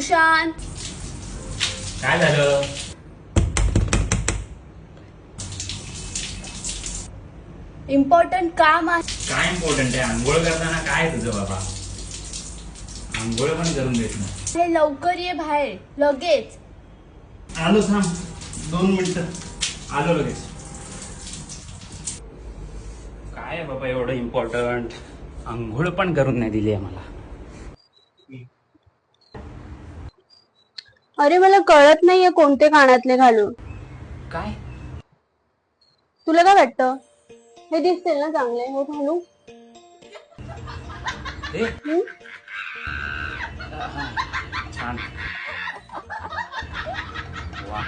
सुशांत, काय झालं? इम्पॉर्टंट काम आहे. काय इम्पॉर्टंट आहे? आंघोळ करताना काय तुझं बाबा? आंघोळ पण करून देत नाही. हे लवकर ये बाहेर लगेच. आलो, थांब 2 मिनिटं, आलो लगेच. काय आहे बाबा एवढं इम्पॉर्टंट? आंघोळ पण करून नाही दिली आहे मला. अरे मला कळत नाहीये कोणते कानातले घालू. काय? तुला काय वाटतं? हे दिसतील ना चांगले, हे घालू? हे हं? छान. वा.